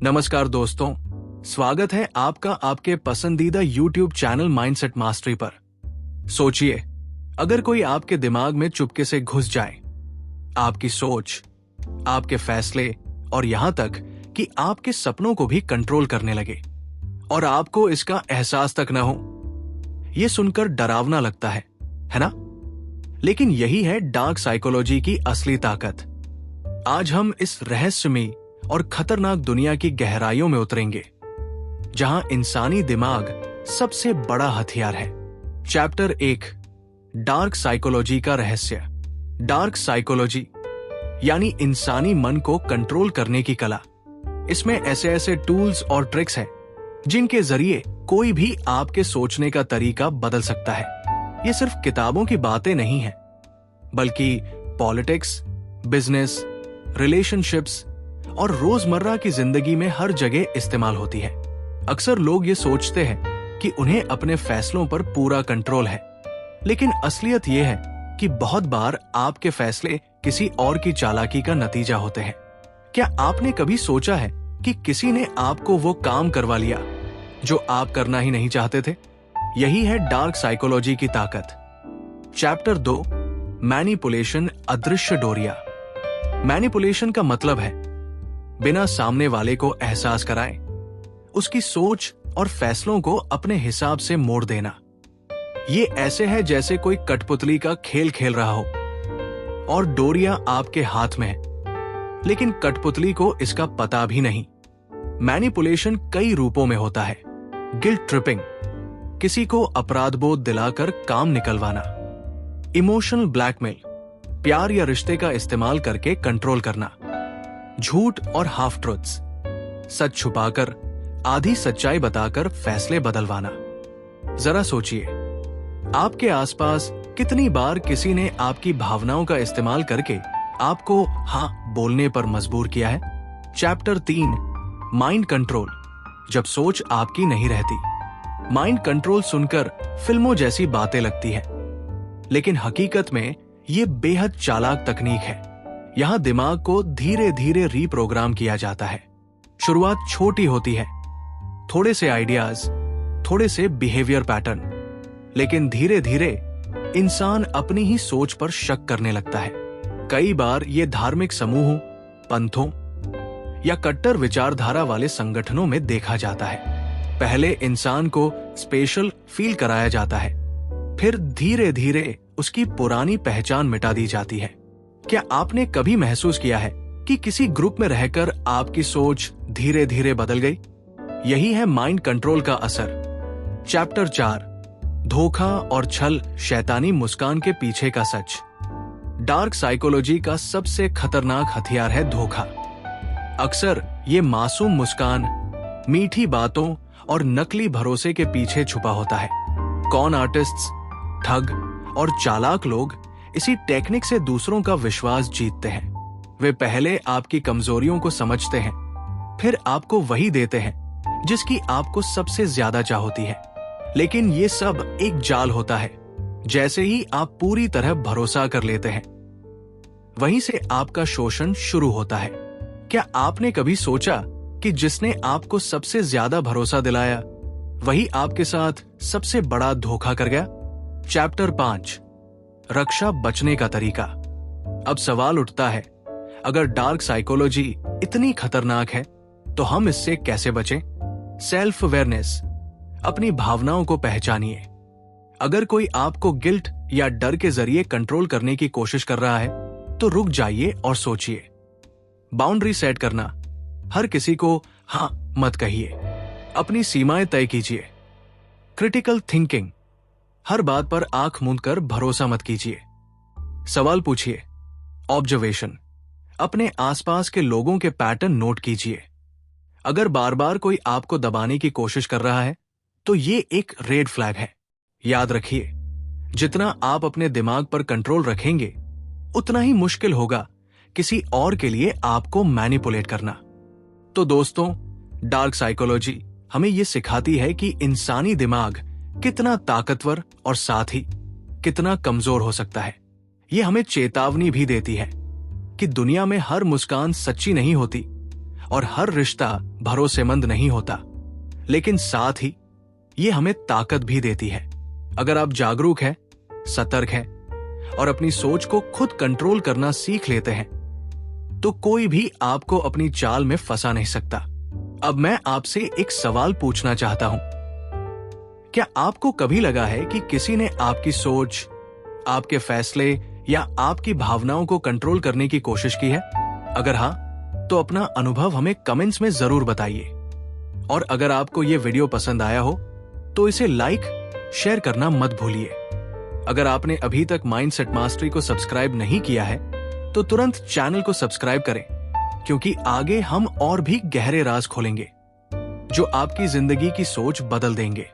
नमस्कार दोस्तों, स्वागत है आपका आपके पसंदीदा YouTube चैनल माइंडसेट मास्टरी पर। सोचिए, अगर कोई आपके दिमाग में चुपके से घुस जाए, आपकी सोच, आपके फैसले और यहां तक कि आपके सपनों को भी कंट्रोल करने लगे और आपको इसका एहसास तक न हो। यह सुनकर डरावना लगता है ना? लेकिन यही है डार्क साइकोलॉजी की असली ताकत। आज हम इस रहस्यमयी और खतरनाक दुनिया की गहराइयों में उतरेंगे, जहां इंसानी दिमाग सबसे बड़ा हथियार है। चैप्टर 1, डार्क साइकोलॉजी का रहस्य। डार्क साइकोलॉजी यानी इंसानी मन को कंट्रोल करने की कला। इसमें ऐसे ऐसे टूल्स और ट्रिक्स हैं जिनके जरिए कोई भी आपके सोचने का तरीका बदल सकता है। ये सिर्फ किताबों की बातें नहीं है, बल्कि पॉलिटिक्स, बिजनेस, रिलेशनशिप्स और रोजमर्रा की जिंदगी में हर जगह इस्तेमाल होती है। अक्सर लोग ये सोचते हैं कि उन्हें अपने फैसलों पर पूरा कंट्रोल है, लेकिन असलियत ये है कि बहुत बार आपके फैसले किसी और की चालाकी का नतीजा होते हैं। क्या आपने कभी सोचा है कि किसी ने आपको वो काम करवा लिया जो आप करना ही नहीं चाहते थे? यही है डार्क साइकोलॉजी की ताकत। चैप्टर 2, मैनिपुलेशन, अदृश्य डोरिया। मैनिपुलेशन का मतलब है बिना सामने वाले को एहसास कराए उसकी सोच और फैसलों को अपने हिसाब से मोड़ देना। ये ऐसे है जैसे कोई कठपुतली का खेल खेल रहा हो और डोरिया आपके हाथ में है, लेकिन कठपुतली को इसका पता भी नहीं। मैनिपुलेशन कई रूपों में होता है। गिल्ट ट्रिपिंग, किसी को अपराध बोध दिलाकर काम निकलवाना। इमोशनल ब्लैकमेल, प्यार या रिश्ते का इस्तेमाल करके कंट्रोल करना। झूठ और हाफ ट्रुथ्स, सच छुपाकर, आधी सच्चाई बताकर फैसले बदलवाना। जरा सोचिए, आपके आसपास कितनी बार किसी ने आपकी भावनाओं का इस्तेमाल करके आपको हाँ बोलने पर मजबूर किया है। चैप्टर 3, माइंड कंट्रोल, जब सोच आपकी नहीं रहती। माइंड कंट्रोल सुनकर फिल्मों जैसी बातें लगती है, लेकिन हकीकत में ये बेहद चालाक तकनीक है। यहां दिमाग को धीरे धीरे रीप्रोग्राम किया जाता है। शुरुआत छोटी होती है, थोड़े से आइडियाज, थोड़े से बिहेवियर पैटर्न, लेकिन धीरे धीरे इंसान अपनी ही सोच पर शक करने लगता है। कई बार ये धार्मिक समूहों, पंथों या कट्टर विचारधारा वाले संगठनों में देखा जाता है। पहले इंसान को स्पेशल फील कराया जाता है, फिर धीरे धीरे उसकी पुरानी पहचान मिटा दी जाती है। क्या आपने कभी महसूस किया है कि किसी ग्रुप में रहकर आपकी सोच धीरे धीरे बदल गई? यही है माइंड कंट्रोल का असर। चैप्टर 4, धोखा और छल, शैतानी मुस्कान के पीछे का सच। डार्क साइकोलॉजी का सबसे खतरनाक हथियार है धोखा। अक्सर ये मासूम मुस्कान, मीठी बातों और नकली भरोसे के पीछे छुपा होता है। कॉन आर्टिस्ट्स, ठग और चालाक लोग इसी टेक्निक से दूसरों का विश्वास जीतते हैं। वे पहले आपकी कमजोरियों को समझते हैं, फिर आपको वही देते हैं जिसकी आपको सबसे ज्यादा चाह होती है। लेकिन ये सब एक जाल होता है। जैसे ही आप पूरी तरह भरोसा कर लेते हैं, वहीं से आपका शोषण शुरू होता है। क्या आपने कभी सोचा कि जिसने आपको सबसे ज्यादा भरोसा दिलाया, वही आपके साथ सबसे बड़ा धोखा कर गया? चैप्टर 5, रक्षा, बचने का तरीका। अब सवाल उठता है, अगर डार्क साइकोलॉजी इतनी खतरनाक है तो हम इससे कैसे बचें? सेल्फ अवेयरनेस, अपनी भावनाओं को पहचानिए। अगर कोई आपको गिल्ट या डर के जरिए कंट्रोल करने की कोशिश कर रहा है तो रुक जाइए और सोचिए। बाउंड्री सेट करना, हर किसी को हाँ मत कहिए, अपनी सीमाएं तय कीजिए। क्रिटिकल थिंकिंग, हर बात पर आंख मूंद कर भरोसा मत कीजिए। सवाल पूछिए। ऑब्जर्वेशन, अपने आसपास के लोगों के पैटर्न नोट कीजिए। अगर बार बार कोई आपको दबाने की कोशिश कर रहा है तो ये एक रेड फ्लैग है। याद रखिए, जितना आप अपने दिमाग पर कंट्रोल रखेंगे, उतना ही मुश्किल होगा किसी और के लिए आपको मैनिपुलेट करना। तो दोस्तों, डार्क साइकोलॉजी हमें यह सिखाती है कि इंसानी दिमाग कितना ताकतवर और साथ ही कितना कमजोर हो सकता है। यह हमें चेतावनी भी देती है कि दुनिया में हर मुस्कान सच्ची नहीं होती और हर रिश्ता भरोसेमंद नहीं होता, लेकिन साथ ही ये हमें ताकत भी देती है। अगर आप जागरूक हैं, सतर्क हैं और अपनी सोच को खुद कंट्रोल करना सीख लेते हैं, तो कोई भी आपको अपनी चाल में फंसा नहीं सकता। अब मैं आपसे एक सवाल पूछना चाहता हूं। क्या आपको कभी लगा है कि किसी ने आपकी सोच, आपके फैसले या आपकी भावनाओं को कंट्रोल करने की कोशिश की है? अगर हां, तो अपना अनुभव हमें कमेंट्स में जरूर बताइए। और अगर आपको यह वीडियो पसंद आया हो तो इसे लाइक, शेयर करना मत भूलिए। अगर आपने अभी तक माइंडसेट मास्टरी को सब्सक्राइब नहीं किया है तो तुरंत चैनल को सब्सक्राइब करें, क्योंकि आगे हम और भी गहरे राज खोलेंगे जो आपकी जिंदगी की सोच बदल देंगे।